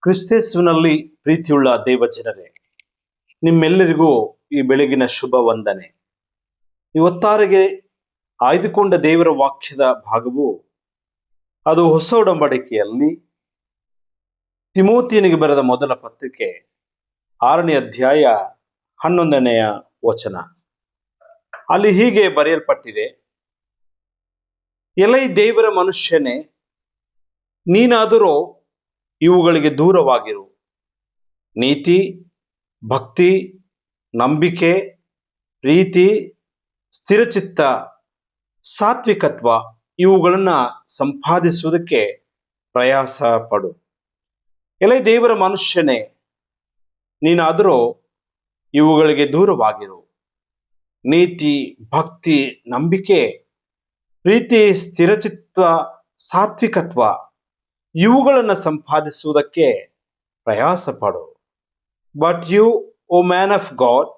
ಕ್ರಿಸ್ತೇಸುವಿನಲ್ಲಿ ಪ್ರೀತಿಯುಳ್ಳ ದೇವಜನರೇ, ನಿಮ್ಮೆಲ್ಲರಿಗೂ ಈ ಬೆಳಗಿನ ಶುಭ ವಂದನೆ. ಇವತ್ತಾರಿಗೆ ಆಯ್ದುಕೊಂಡ ದೇವರ ವಾಕ್ಯದ ಭಾಗವು ಅದು ಹೊಸ ಒಡಂಬಡಿಕೆಯಲ್ಲಿ ತಿಮೋತಿಯನಿಗೆ ಬರೆದ ಮೊದಲ ಪತ್ರಿಕೆ 6ನೇ ಅಧ್ಯಾಯ 11ನೆಯ ವಚನ. ಅಲ್ಲಿ ಹೀಗೆ ಬರೆಯಲ್ಪಟ್ಟಿದೆ: ಎಲೈ ದೇವರ ಮನುಷ್ಯನೇ, ನೀನಾದರೂ ಇವುಗಳಿಗೆ ದೂರವಾಗಿರು. ನೀತಿ, ಭಕ್ತಿ, ನಂಬಿಕೆ, ಪ್ರೀತಿ, ಸ್ಥಿರಚಿತ್ತ, ಸಾತ್ವಿಕತ್ವ ಇವುಗಳನ್ನ ಸಂಪಾದಿಸುವುದಕ್ಕೆ ಪ್ರಯಾಸ ಪಡು. ಎಲೈ ದೇವರ ಮನುಷ್ಯನೇ, ನೀನಾದರೂ ಇವುಗಳಿಗೆ ದೂರವಾಗಿರು. ನೀತಿ, ಭಕ್ತಿ, ನಂಬಿಕೆ, ಪ್ರೀತಿ, ಸ್ಥಿರಚಿತ್ತ, ಸಾತ್ವಿಕತ್ವ ಇವುಗಳನ್ನು ಸಂಪಾದಿಸುವುದಕ್ಕೆ ಪ್ರಯಾಸ ಪಡು. But you, O man of God,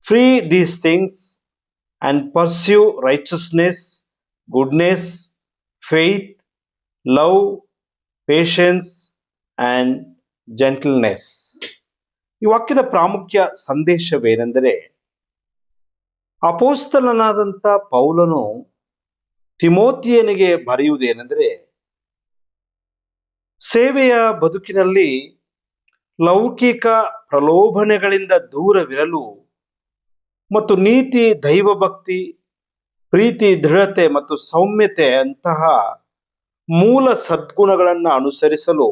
free these things and pursue righteousness, goodness, faith, love, patience and gentleness. ಈ ವಾಕ್ಯದ ಪ್ರಾಮುಖ್ಯ ಸಂದೇಶವೇನೆಂದರೆ, ಅಪೊಸ್ತಲನಾದಂಥ ಪೌಲನು ತಿಮೋತಿಯನಿಗೆ ಬರೆಯುವುದೇನೆಂದರೆ, ಸೇವೆಯ ಬದುಕಿನಲ್ಲಿ ಲೌಕಿಕ ಪ್ರಲೋಭನೆಗಳಿಂದ ದೂರವಿರಲು ಮತ್ತು ನೀತಿ, ದೈವಭಕ್ತಿ, ಪ್ರೀತಿ, ದೃಢತೆ ಮತ್ತು ಸೌಮ್ಯತೆ ಅಂತಹ ಮೂಲ ಸದ್ಗುಣಗಳನ್ನು ಅನುಸರಿಸಲು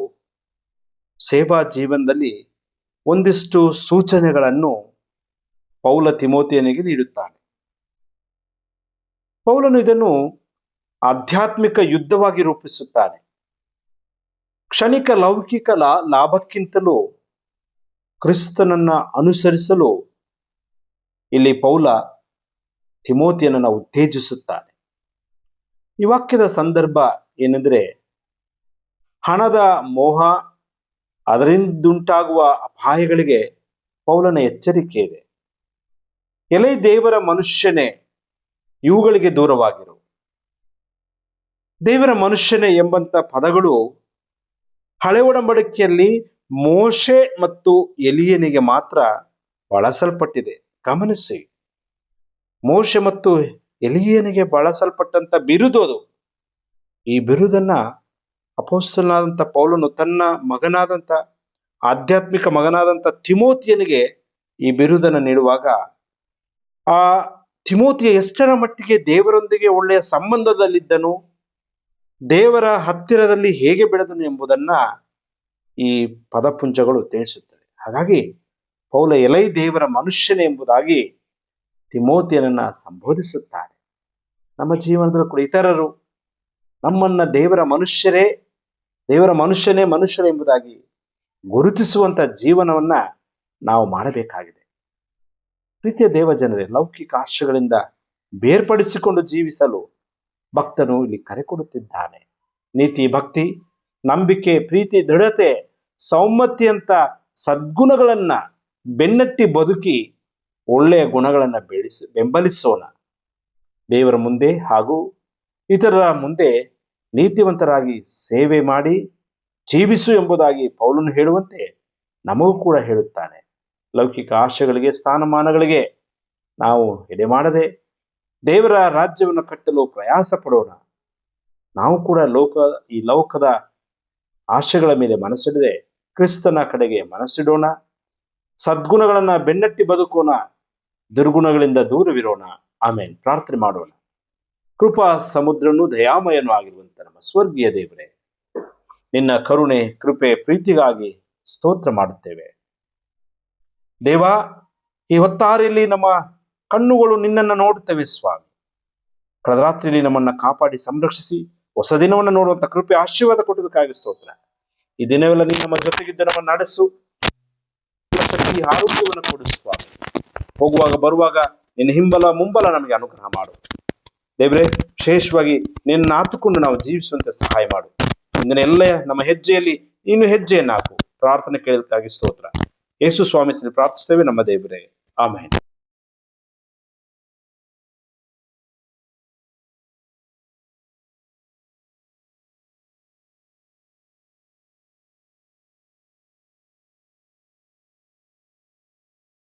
ಸೇವಾ ಜೀವನದಲ್ಲಿ ಒಂದಿಷ್ಟು ಸೂಚನೆಗಳನ್ನು ಪೌಲ ತಿಮೋತಿಯನಿಗೆ ನೀಡುತ್ತಾನೆ. ಪೌಲನು ಇದನ್ನು ಆಧ್ಯಾತ್ಮಿಕ ಯುದ್ಧವಾಗಿ ರೂಪಿಸುತ್ತಾನೆ. ಕ್ಷಣಿಕ ಲೌಕಿಕ ಲಾಭಕ್ಕಿಂತಲೂ ಕ್ರಿಸ್ತನನ್ನ ಅನುಸರಿಸಲು ಇಲ್ಲಿ ಪೌಲ ತಿಮೋತಿಯನನ್ನು ಉತ್ತೇಜಿಸುತ್ತಾನೆ. ಈ ವಾಕ್ಯದ ಸಂದರ್ಭ ಏನೆಂದರೆ, ಹಣದ ಮೋಹ, ಅದರಿಂದುಂಟಾಗುವ ಅಪಾಯಗಳಿಗೆ ಪೌಲನ ಎಚ್ಚರಿಕೆ ಇದೆ. ಎಲೈ ದೇವರ ಮನುಷ್ಯನೇ, ಇವುಗಳಿಗೆ ದೂರವಾಗಿರು. ದೇವರ ಮನುಷ್ಯನೇ ಎಂಬಂತ ಪದಗಳು ಹಳೆ ಒಡಂಬಡಿಕೆಯಲ್ಲಿ ಮೋಶೆ ಮತ್ತು ಎಲಿಯನಿಗೆ ಮಾತ್ರ ಬಳಸಲ್ಪಟ್ಟಿದೆ. ಗಮನಿಸಿ, ಮೋಶೆ ಮತ್ತು ಎಲಿಯನಿಗೆ ಬಳಸಲ್ಪಟ್ಟಂತ ಬಿರುದು ಅದು. ಈ ಬಿರುದನ್ನ ಅಪೊಸ್ತಲನಾದಂಥ ಪೌಲನು ತನ್ನ ಮಗನಾದಂಥ ಆಧ್ಯಾತ್ಮಿಕ ಮಗನಾದಂಥ ತಿಮೋತಿಯನಿಗೆ ಈ ಬಿರುದನ್ನು ನೀಡುವಾಗ, ಆ ತಿಮೋತಿಯ ಎಷ್ಟರ ಮಟ್ಟಿಗೆ ದೇವರೊಂದಿಗೆ ಒಳ್ಳೆಯ ಸಂಬಂಧದಲ್ಲಿದ್ದನು, ದೇವರ ಹತ್ತಿರದಲ್ಲಿ ಹೇಗೆ ಬೆಳೆದನು ಎಂಬುದನ್ನ ಈ ಪದಪುಂಜಗಳು ತಿಳಿಸುತ್ತವೆ. ಹಾಗಾಗಿ ಪೌಲ ಎಲೈ ದೇವರ ಮನುಷ್ಯನೇ ಎಂಬುದಾಗಿ ತಿಮೋತಿಯನನ್ನ ಸಂಬೋಧಿಸುತ್ತಾರೆ. ನಮ್ಮ ಜೀವನದಲ್ಲಿ ಕೂಡ ಇತರರು ನಮ್ಮನ್ನ ದೇವರ ಮನುಷ್ಯನೇ ಎಂಬುದಾಗಿ ಗುರುತಿಸುವಂತ ಜೀವನವನ್ನ ನಾವು ಮಾಡಬೇಕಾಗಿದೆ. ಪ್ರೀತಿಯ ದೇವ ಜನರೇ, ಲೌಕಿಕ ಆಶೆಗಳಿಂದ ಬೇರ್ಪಡಿಸಿಕೊಂಡು ಜೀವಿಸಲು ಭಕ್ತನು ಇಲ್ಲಿ ಕರೆ ಕೊಡುತ್ತಿದ್ದಾನೆ. ನೀತಿ, ಭಕ್ತಿ, ನಂಬಿಕೆ, ಪ್ರೀತಿ, ದೃಢತೆ, ಸೌಮ್ಯತೆಯಂತ ಸದ್ಗುಣಗಳನ್ನ ಬೆನ್ನಟ್ಟಿ ಬದುಕಿ ಒಳ್ಳೆಯ ಗುಣಗಳನ್ನು ಬೆಂಬಲಿಸೋಣ. ದೇವರ ಮುಂದೆ ಹಾಗೂ ಇತರರ ಮುಂದೆ ನೀತಿವಂತರಾಗಿ ಸೇವೆ ಮಾಡಿ ಜೀವಿಸು ಎಂಬುದಾಗಿ ಪೌಲನು ಹೇಳುವಂತೆ ನಮಗೂ ಕೂಡ ಹೇಳುತ್ತಾನೆ. ಲೌಕಿಕ ಆಶೆಗಳಿಗೆ, ಸ್ಥಾನಮಾನಗಳಿಗೆ ನಾವು ಎಡೆ ಮಾಡದೆ ದೇವರ ರಾಜ್ಯವನ್ನು ಕಟ್ಟಲು ಪ್ರಯಾಸ ಪಡೋಣ. ನಾವು ಕೂಡ ಈ ಲೋಕದ ಆಶೆಗಳ ಮೇಲೆ ಮನಸ್ಸಿಡದೆ ಕ್ರಿಸ್ತನ ಕಡೆಗೆ ಮನಸ್ಸಿಡೋಣ. ಸದ್ಗುಣಗಳನ್ನ ಬೆನ್ನಟ್ಟಿ ಬದುಕೋಣ, ದುರ್ಗುಣಗಳಿಂದ ದೂರವಿರೋಣ. ಆಮೇನ್. ಪ್ರಾರ್ಥನೆ ಮಾಡೋಣ. ಕೃಪಾ ಸಮುದ್ರನು ದಯಾಮಯನೂ ಆಗಿರುವಂತ ನಮ್ಮ ಸ್ವರ್ಗೀಯ ದೇವರೇ, ನಿನ್ನ ಕರುಣೆ, ಕೃಪೆ, ಪ್ರೀತಿಗಾಗಿ ಸ್ತೋತ್ರ ಮಾಡುತ್ತೇವೆ. ದೇವಾ, ಈ ಹೊತ್ತಾರೆಯಲ್ಲಿ ನಮ್ಮ ಕಣ್ಣುಗಳು ನಿನ್ನನ್ನು ನೋಡುತ್ತವೆ ಸ್ವಾಮಿ. ಕಳೆದ ರಾತ್ರಿಯಲ್ಲಿ ನಮ್ಮನ್ನ ಕಾಪಾಡಿ ಸಂರಕ್ಷಿಸಿ ಹೊಸ ದಿನವನ್ನು ನೋಡುವಂತ ಕೃಪೆ, ಆಶೀರ್ವಾದ ಕೊಟ್ಟದಕ್ಕಾಗಿ ಸ್ತೋತ್ರ. ಈ ದಿನವೆಲ್ಲ ನೀನು ನಮ್ಮ ಜೊತೆಗಿದ್ದ ನಮ್ಮನ್ನು ನಡೆಸು, ಶಕ್ತಿ, ಆರೋಗ್ಯವನ್ನು ಕೊಡು ಸ್ವಾಮಿ. ಹೋಗುವಾಗ ಬರುವಾಗ ನಿನ್ನ ಹಿಂಬಲ ಮುಂಬಲ ನಮಗೆ ಅನುಗ್ರಹ ಮಾಡು ದೇವರೇ. ವಿಶೇಷವಾಗಿ ನಿನ್ನ ಆತುಕೊಂಡು ನಾವು ಜೀವಿಸುವಂತೆ ಸಹಾಯ ಮಾಡು. ಇಂದಿನ ಎಲ್ಲ ನಮ್ಮ ಹೆಜ್ಜೆಯಲ್ಲಿ ನೀನು ಹೆಜ್ಜೆಯನ್ನು ಹಾಕು. ಪ್ರಾರ್ಥನೆ ಕೇಳೋದಕ್ಕಾಗಿ ಸ್ತೋತ್ರ. ಯೇಸು ಸ್ವಾಮಿ ಪ್ರಾರ್ಥಿಸ್ತೇವೆ ನಮ್ಮ ದೇವರೇ. ಆಮೆನ್.